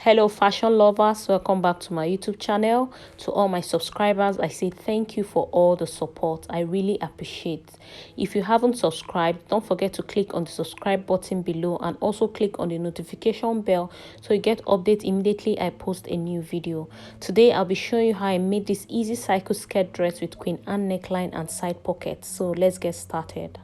Hello fashion lovers, welcome back to my YouTube channel. To all my subscribers, I say thank you for all the support. I really appreciate. If you haven't subscribed, don't forget to click on the subscribe button below and also click on the notification bell so you get updates immediately I post a new video. Today I'll be showing you how I made this easy cycle skirt dress with Queen Anne neckline and side pockets. So let's get started.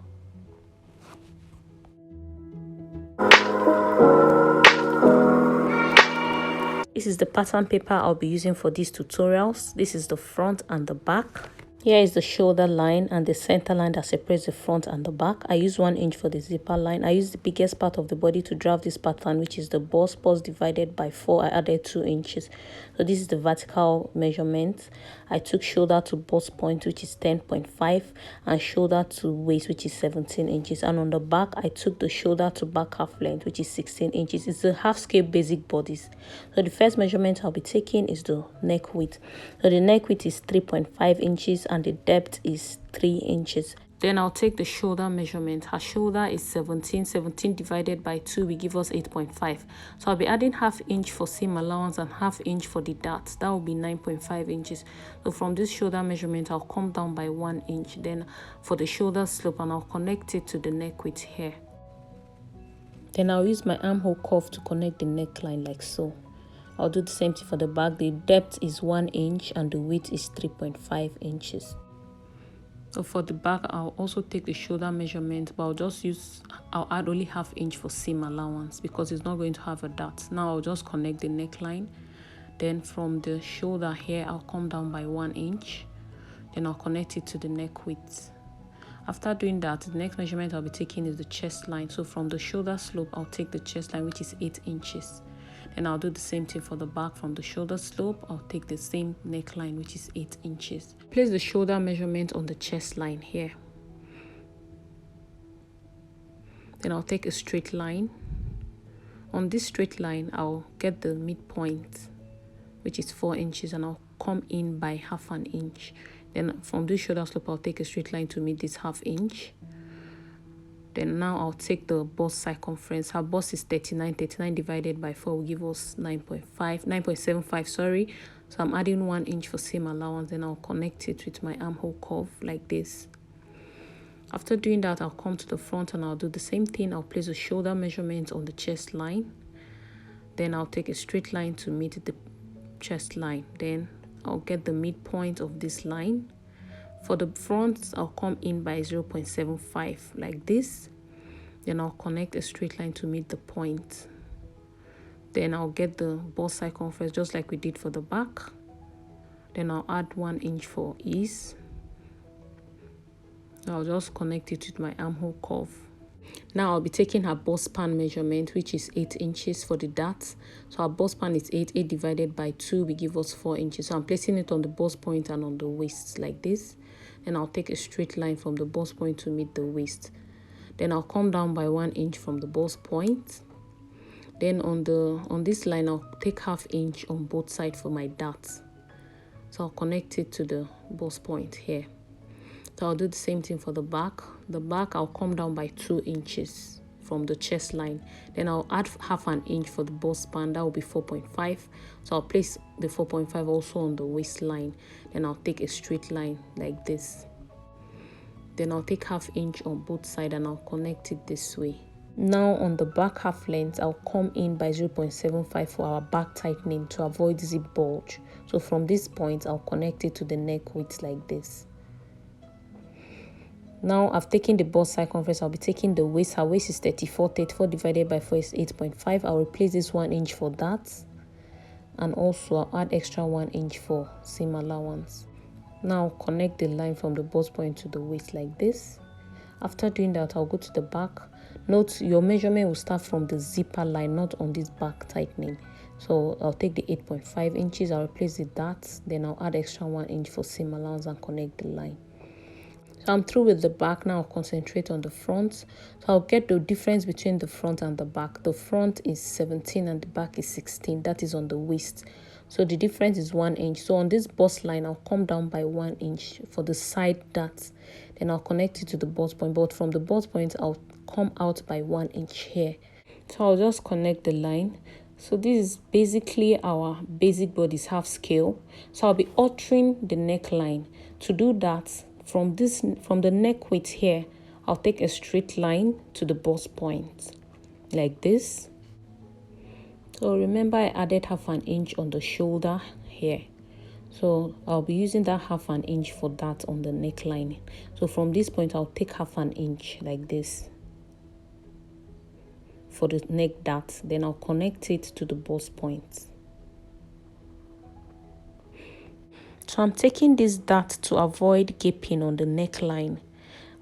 This is the pattern paper I'll be using for these tutorials. This is the front and the back. Here is the shoulder line and the center line that separates the front and the back. I use 1 inch for the zipper line. I use the biggest part of the body to draft this pattern, which is the bust divided by 4. I added 2 inches. So this is the vertical measurement. I took shoulder to bust point, which is 10.5, and shoulder to waist, which is 17 inches. And on the back, I took the shoulder to back half length, which is 16 inches. It's the half scale basic bodies. So the first measurement I'll be taking is the neck width. So the neck width is 3.5 inches and the depth is 3 inches. Then I'll take the shoulder measurement. Her shoulder is 17 divided by 2 will give us 8.5. So I'll be adding half inch for seam allowance and half inch for the dart. That will be 9.5 inches. So from this shoulder measurement, I'll come down by 1 inch. Then for the shoulder slope, and I'll connect it to the neck width here. Then I'll use my armhole curve to connect the neckline like so. I'll do the same thing for the back. The depth is 1 inch and the width is 3.5 inches. So for the back, I'll also take the shoulder measurement, but I'll add only half inch for seam allowance because it's not going to have a dart. Now I'll just connect the neckline. Then from the shoulder here, I'll come down by 1 inch. Then I'll connect it to the neck width. After doing that, the next measurement I'll be taking is the chest line. So from the shoulder slope, I'll take the chest line, which is 8 inches. And I'll do the same thing for the back. From the shoulder slope, I'll take the same neckline, which is 8 inches. Place the shoulder measurement on the chest line here. Then I'll take a straight line. On this straight line, I'll get the midpoint, which is 4 inches, and I'll come in by half an inch. Then from this shoulder slope, I'll take a straight line to meet this half inch. Then now I'll take the bust circumference. Her bust is 39 divided by 4 will give us 9.75, sorry. So I'm adding 1 inch for seam allowance. Then I'll connect it with my armhole curve like this. After doing that, I'll come to the front and I'll do the same thing. I'll place the shoulder measurement on the chest line. Then I'll take a straight line to meet the chest line. Then I'll get the midpoint of this line. For the front, I'll come in by 0.75 like this. Then I'll connect a straight line to meet the point. Then I'll get the bust circumference just like we did for the back. Then I'll add 1 inch for ease. I'll just connect it with my armhole curve. Now I'll be taking her bust span measurement, which is 8 inches for the dart. So our bust span is 8 divided by 2 will give us 4 inches. So I'm placing it on the bust point and on the waist like this. Then I'll take a straight line from the bust point to meet the waist. Then I'll come down by 1 inch from the bust point. Then on this line, I'll take half inch on both sides for my dart. So I'll connect it to the bust point here. So I'll do the same thing for the back. The back, I'll come down by 2 inches from the chest line. Then I'll add half an inch for the bust span. That will be 4.5. So I'll place the 4.5 also on the waistline. Then I'll take a straight line like this. Then I'll take half inch on both sides and I'll connect it this way. Now on the back half length, I'll come in by 0.75 for our back tightening to avoid zip bulge. So from this point, I'll connect it to the neck width like this. Now I've taken the bust circumference. I'll be taking the waist. Her waist is 34 divided by 4 is 8.5. I'll replace this 1 inch for that. And also I'll add extra 1 inch for seam allowance. Now connect the line from the bust point to the waist like this. After doing that, I'll go to the back. Note your measurement will start from the zipper line, not on this back tightening. So I'll take the 8.5 inches. I'll replace the dart. Then I'll add extra 1 inch for seam allowance and connect the line. So I'm through with the back. Now I'll concentrate on the front. So I'll get the difference between the front and the back. The front is 17 and the back is 16. That is on the waist. So the difference is 1 inch. So on this bust line, I'll come down by 1 inch for the side dart. Then I'll connect it to the bust point. But from the bust point, I'll come out by 1 inch here. So I'll just connect the line. So this is basically our basic bodice half scale. So I'll be altering the neckline. To do that, from the neck width here, I'll take a straight line to the bust point like this. So remember I added half an inch on the shoulder here. So I'll be using that half an inch for that on the neckline. So from this point, I'll take half an inch like this for the neck dart. Then I'll connect it to the bust point. So I'm taking this dart to avoid gaping on the neckline.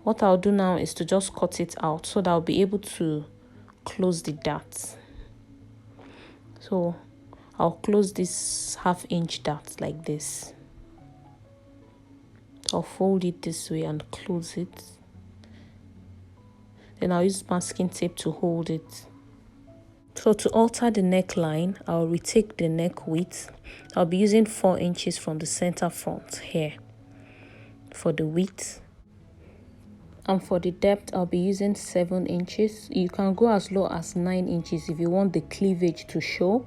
What I'll do now is to just cut it out so that I'll be able to close the dart. So I'll close this half-inch dart like this. I'll fold it this way and close it. Then I'll use masking tape to hold it. So to alter the neckline, I'll retake the neck width. I'll be using 4 inches from the center front here for the width. And for the depth, I'll be using 7 inches. You can go as low as 9 inches if you want the cleavage to show.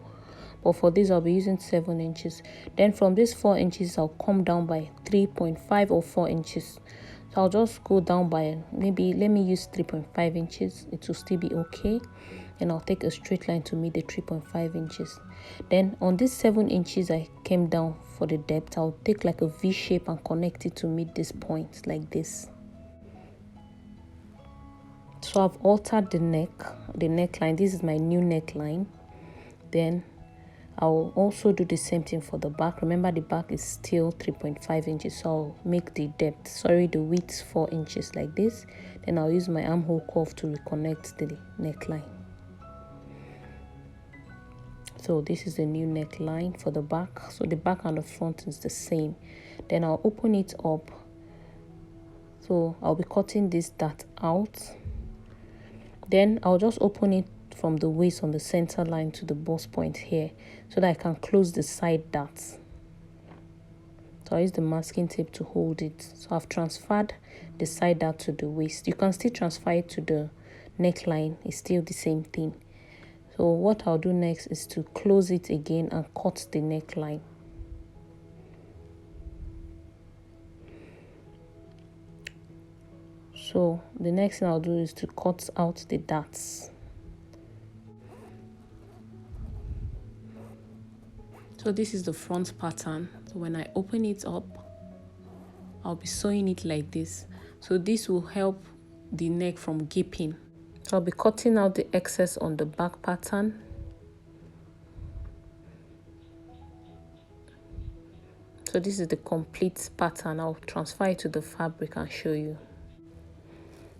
But for this, I'll be using 7 inches. Then from this 4 inches, I'll come down by 3.5 or 4 inches. So I'll just go down by, maybe, let me use 3.5 inches. It will still be okay. And I'll take a straight line to meet the 3.5 inches. Then on this 7 inches, I came down for the depth. I'll take like a V shape and connect it to meet this point like this. So I've altered the neckline. This is my new neckline. Then I'll also do the same thing for the back. Remember, the back is still 3.5 inches. So I'll make the width 4 inches like this. Then I'll use my armhole curve to reconnect the neckline. So this is the new neckline for the back. So the back and the front is the same. Then I'll open it up. So I'll be cutting this dart out. Then I'll just open it from the waist on the center line to the bust point here so that I can close the side darts. So I use the masking tape to hold it. So I've transferred the side dart to the waist. You can still transfer it to the neckline. It's still the same thing. So what I'll do next is to close it again and cut the neckline. So the next thing I'll do is to cut out the darts. So this is the front pattern. So when I open it up, I'll be sewing it like this. So this will help the neck from gaping. So I'll be cutting out the excess on the back pattern. So this is the complete pattern. I'll transfer it to the fabric and show you.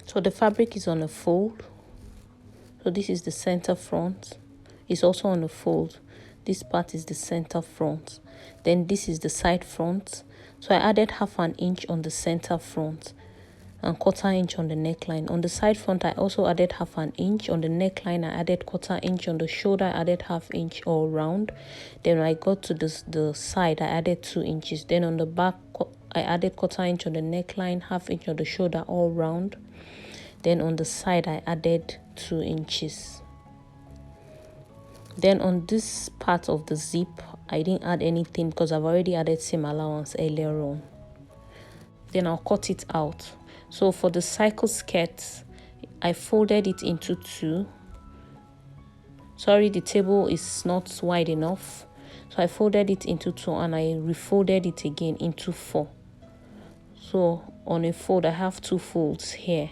So the fabric is on a fold. So this is the center front. It's also on a fold. This part is the center front. Then this is the side front. So I added half an inch on the center front and 1/4 inch on the neckline. On the side front, I also added half an inch. On the neckline, I added 1/4 inch. On the shoulder, I added half inch all round. Then when I got to the side, I added 2 inches. Then on the back, I added 1/4 inch on the neckline, half inch on the shoulder all round. Then on the side, I added 2 inches. Then on this part of the zip, I didn't add anything because I've already added seam allowance earlier on. Then I'll cut it out. So for the cycle skirt, I folded it into 2. Sorry, the table is not wide enough. So I folded it into 2 and I refolded it again into 4. So on a fold, I have 2 folds here.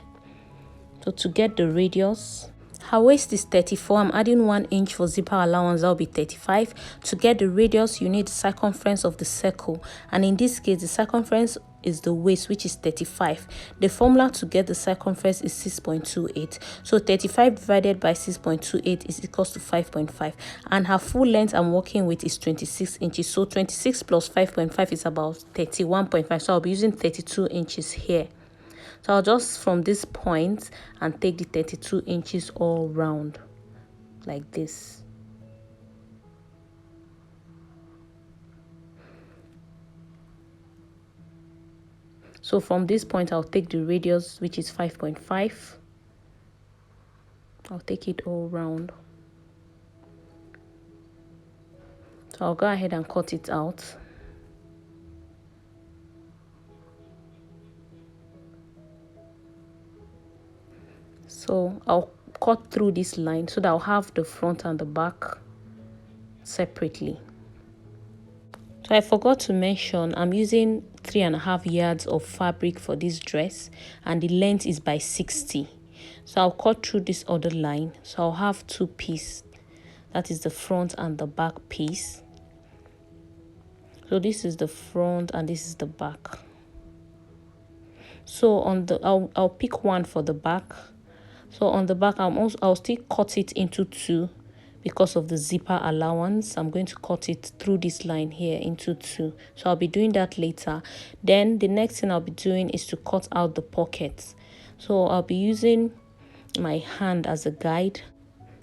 So to get the radius, her waist is 34. I'm adding 1 inch for zipper allowance. That'll be 35. To get the radius, you need the circumference of the circle. And in this case, the circumference is the waist, which is 35. The formula to get the circumference is 6.28. So 35 divided by 6.28 is equals to 5.5. And her full length I'm working with is 26 inches. So 26 plus 5.5 is about 31.5. So I'll be using 32 inches here. So I'll just from this point and take the 32 inches all round like this. So from this point, I'll take the radius, which is 5.5. I'll take it all round. So I'll go ahead and cut it out. So I'll cut through this line so that I'll have the front and the back separately. So I forgot to mention, I'm using 3.5 yards of fabric for this dress, and the length is by 60. So I'll cut through this other line. So I'll have 2 pieces. That is the front and the back piece. So this is the front and this is the back. So on the I'll pick one for the back. So on the back I'll still cut it into 2 because of the zipper allowance. I'm going to cut it through this line here into 2. So I'll be doing that later. Then the next thing I'll be doing is to cut out the pockets. So I'll be using my hand as a guide.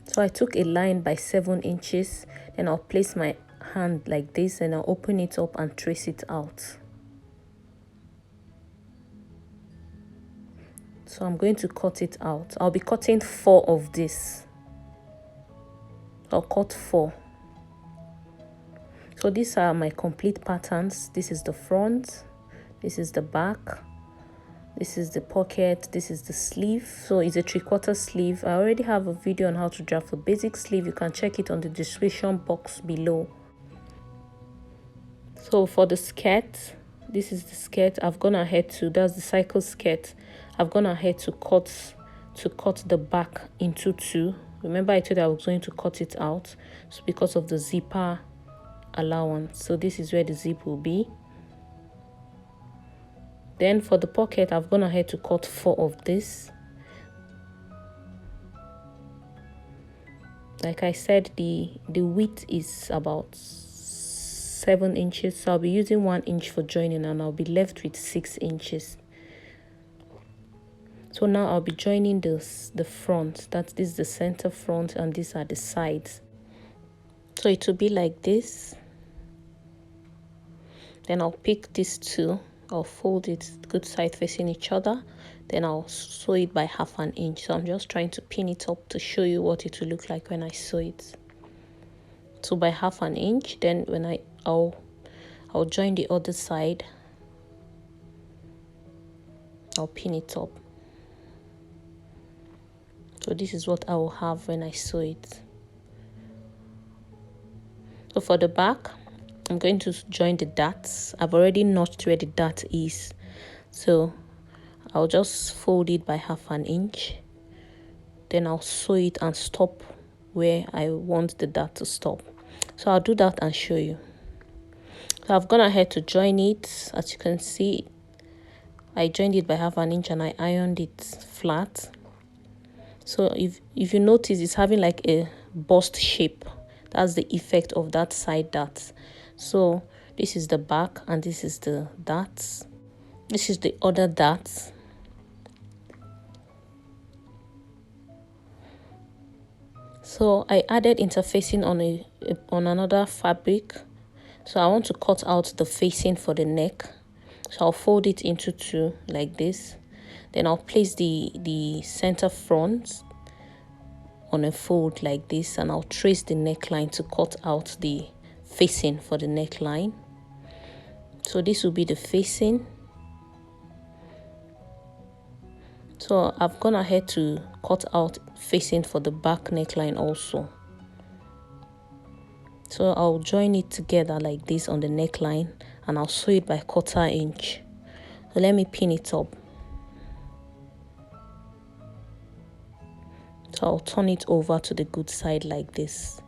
So I took a line by 7 inches, then I'll place my hand like this and I'll open it up and trace it out. So I'm going to cut it out. I'll be cutting 4 of this. I'll cut 4. So these are my complete patterns. This is the front, this is the back, this is the pocket, this is the sleeve. So it's a 3/4 sleeve. I already have a video on how to draft a basic sleeve. You can check it on the description box below. So for the skirt, this is the skirt. I've gone ahead to, that's the cycle skirt. I've gone ahead to cut the back into 2. Remember I told you I was going to cut it out. So because of the zipper allowance. So this is where the zip will be. Then for the pocket, I've gone ahead to cut 4 of this. Like I said, the width is about 7 inches. So I'll be using 1 inch for joining and I'll be left with 6 inches. So now I'll be joining the front. This is the center front and these are the sides. So it will be like this. Then I'll pick these 2. I'll fold it good side facing each other. Then I'll sew it by 1/2 inch. So I'm just trying to pin it up to show you what it will look like when I sew it. So by 1/2 inch. Then when I'll join the other side. I'll pin it up. So this is what I will have when I sew it. So for the back, I'm going to join the darts. I've already notched where the dart is. So I'll just fold it by 1/2 inch. Then I'll sew it and stop where I want the dart to stop. So I'll do that and show you. So I've gone ahead to join it. As you can see, I joined it by 1/2 inch and I ironed it flat. So if you notice, it's having like a bust shape. That's the effect of that side dart. So this is the back and this is the darts. This is the other darts. So I added interfacing on another fabric. So I want to cut out the facing for the neck. So I'll fold it into 2 like this. Then I'll place the center front on a fold like this and I'll trace the neckline to cut out the facing for the neckline. So this will be the facing. So I've gone ahead to cut out facing for the back neckline also. So I'll join it together like this on the neckline and I'll sew it by 1/4 inch. So let me pin it up. So I'll turn it over to the good side like this.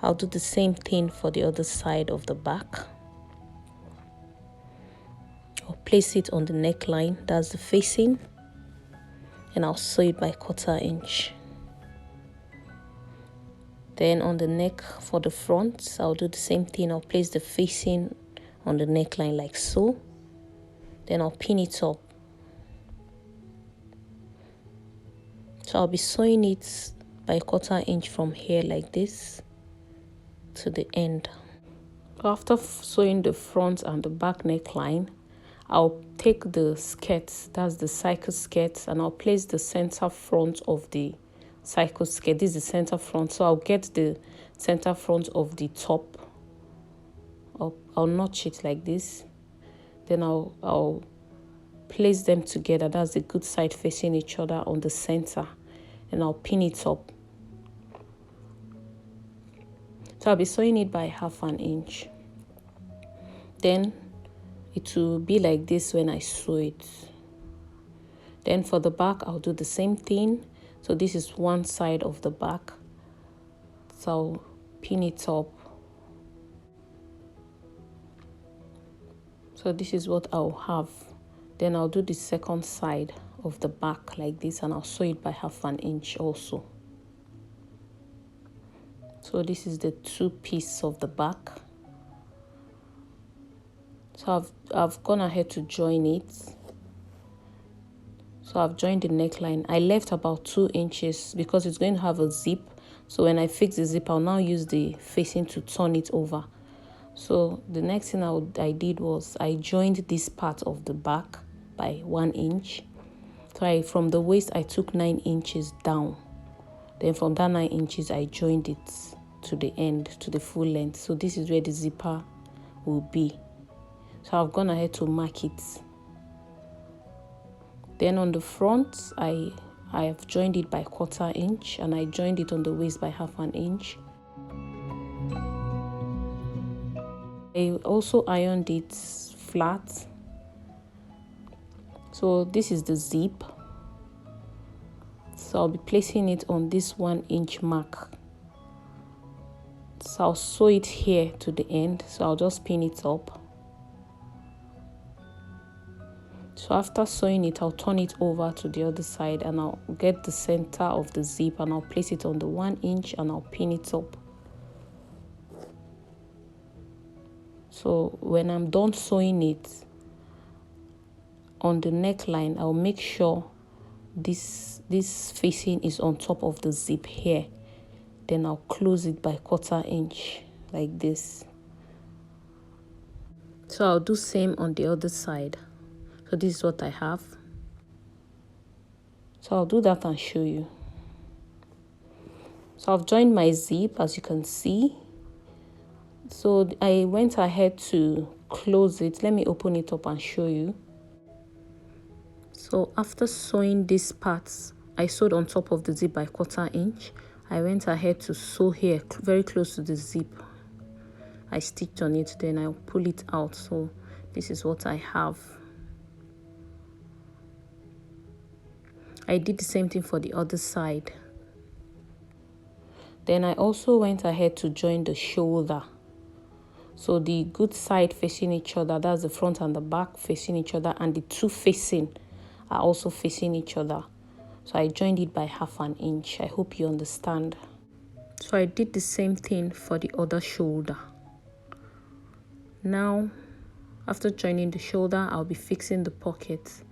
I'll do the same thing for the other side of the back. I'll place it on the neckline, that's the facing, and I'll sew it by 1/4 inch. Then on the neck for the front, I'll do the same thing. I'll place the facing on the neckline like so. Then I'll pin it up. So I'll be sewing it by 1/4 inch from here like this to the end. After sewing the front and the back neckline, I'll take the skirt, that's the cycle skirt, and I'll place the center front of the cycle skirt. This is the center front, so I'll get the center front of the top I'll notch it like this. Then I'll place them together. That's the good side facing each other on the center, and I'll pin it up. So I'll be sewing it by 1/2 inch. Then it will be like this when I sew it. Then for the back, I'll do the same thing. So this is one side of the back. So I'll pin it up. So this is what I'll have. Then I'll do the second side of the back like this, and I'll sew it by 1/2 inch also. So this is the 2 pieces of the back. So I've gone ahead to join it. So I've joined the neckline. I left about 2 inches because it's going to have a zip. So when I fix the zip, I'll now use the facing to turn it over. So the next thing I did was I joined this part of the back by 1 inch. So from the waist, I took 9 inches down. Then from that 9 inches, I joined it to the end, to the full length. So this is where the zipper will be. So I've gone ahead to mark it. Then on the front, I have joined it by 1/4 inch, and I joined it on the waist by 1/2 inch. I also ironed it flat. So this is the zip. So I'll be placing it on this 1 inch mark. So I'll sew it here to the end. So I'll just pin it up. So after sewing it, I'll turn it over to the other side, and I'll get the center of the zip, and I'll place it on the 1 inch, and I'll pin it up. So when I'm done sewing it on the neckline, I'll make sure this facing is on top of the zip here. Then I'll close it by 1/4 inch like this. So I'll do same on the other side. So this is what I have. So I'll do that and show you. So I've joined my zip, as you can see. So I went ahead to close it. Let me open it up and show you. So after sewing these parts, I sewed on top of the zip by 1/4 inch. I went ahead to sew here very close to the zip. I stitched on it, then I'll pull it out. So this is what I have. I did the same thing for the other side. Then I also went ahead to join the shoulder. So the good side facing each other, that's the front and the back facing each other, and the 2 facing are also facing each other. So I joined it by 1/2 inch. I hope you understand. So I did the same thing for the other shoulder. Now, after joining the shoulder, I'll be fixing the pocket.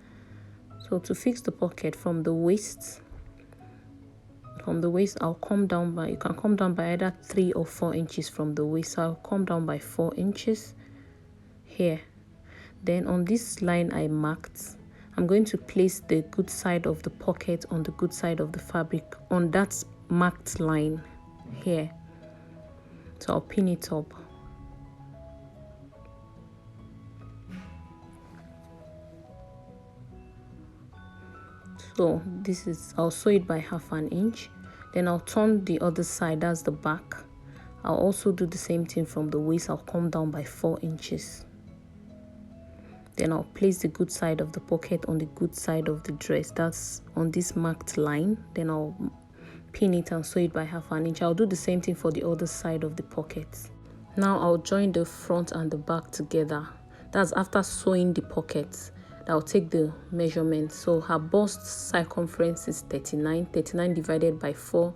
So to fix the pocket from the waist, I'll come down by, you can come down by either 3 or 4 inches from the waist. So I'll come down by 4 inches here. Then on this line I marked, I'm going to place the good side of the pocket on the good side of the fabric on that marked line here. So I'll pin it up. So this is, I'll sew it by 1/2 inch. Then I'll turn the other side, that's the back. I'll also do the same thing from the waist. I'll come down by 4 inches. Then I'll place the good side of the pocket on the good side of the dress, that's on this marked line. Then I'll pin it and sew it by 1/2 inch. I'll do the same thing for the other side of the pocket. Now I'll join the front and the back together. That's after sewing the pockets. I'll take the measurement. So her bust circumference is 39. 39 divided by 4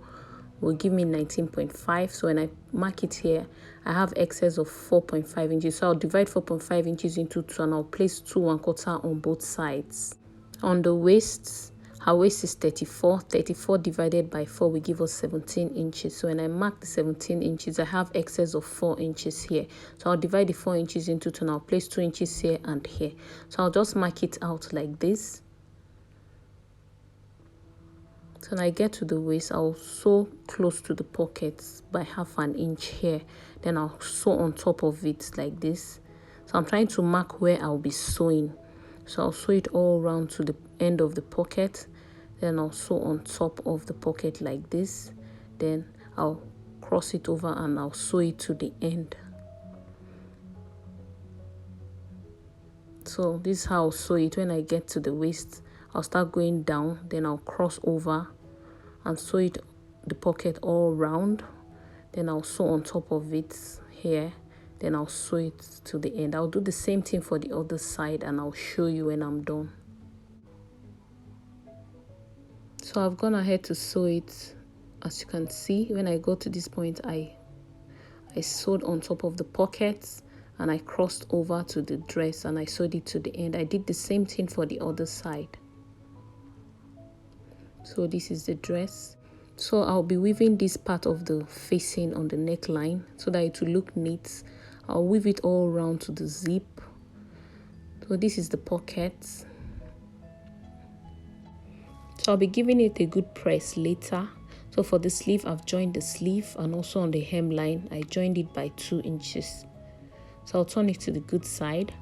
will give me 19.5. So when I mark it here, I have excess of 4.5 inches. So I'll divide 4.5 inches into 2, and I'll place 2 1/4 on both sides. On the waist, her waist is 34. 34 divided by 4 will give us 17 inches. So when I mark the 17 inches, I have excess of 4 inches here. So I'll divide the 4 inches into 2, and I'll place 2 inches here and here. So I'll just mark it out like this. So when I get to the waist, I'll sew close to the pockets by 1/2 inch here. then I'll sew on top of it like this. So I'm trying to mark where I'll be sewing. So I'll sew it all around to the end of the pocket, then I'll sew on top of the pocket like this, then I'll cross it over and I'll sew it to the end. So this is how I'll sew it. When I get to the waist, I'll start going down, then I'll cross over and sew it the pocket all round, then I'll sew on top of it here, then I'll sew it to the end. I'll do the same thing for the other side and I'll show you when I'm done. So I've gone ahead to sew it. As you can see, when I go to this point, I sewed on top of the pockets and I crossed over to the dress and I sewed it to the end. I did the same thing for the other side. So this is the dress. So I'll be weaving this part of the facing on the neckline so that it will look neat. I'll weave it all around to the zip. So this is the pocket. So I'll be giving it a good press later. So for the sleeve, I've joined the sleeve, and also on the hemline, I joined it by 2 inches. So I'll turn it to the good side.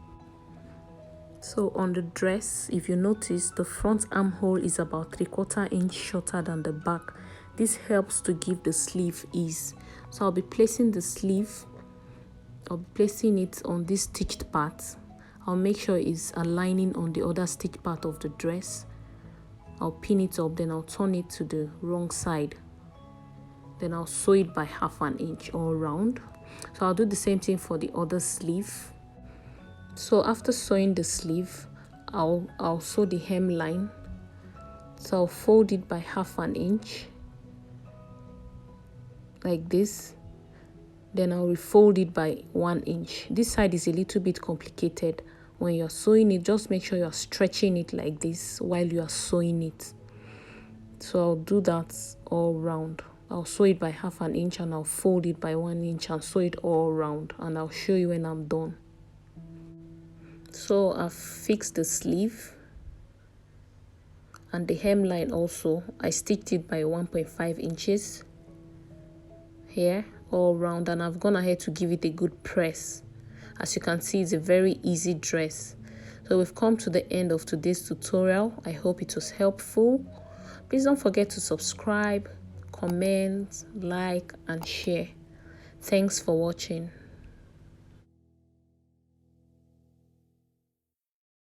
So on the dress, if you notice, the front armhole is about 3/4 inch shorter than the back. This helps to give the sleeve ease. So I'll be placing the sleeve, I'll be placing it on this stitched part. I'll make sure it's aligning on the other stitched part of the dress. I'll pin it up, then I'll turn it to the wrong side. Then I'll sew it by 1/2 inch all around. So I'll do the same thing for the other sleeve. So after sewing the sleeve, I'll sew the hemline. So I'll fold it by 1/2 inch like this. Then I'll refold it by 1 inch. This side is a little bit complicated. When you're sewing it, just make sure you're stretching it like this while you are sewing it. So I'll do that all round. I'll sew it by 1/2 inch and I'll fold it by 1 inch and sew it all around, and I'll show you when I'm done. So I've fixed the sleeve and the hemline also. I stitched it by 1.5 inches here all round, and I've gone ahead to give it a good press. As you can see, it's a very easy dress. So we've come to the end of today's tutorial. I hope it was helpful. Please don't forget to subscribe, comment, like, and share. Thanks for watching.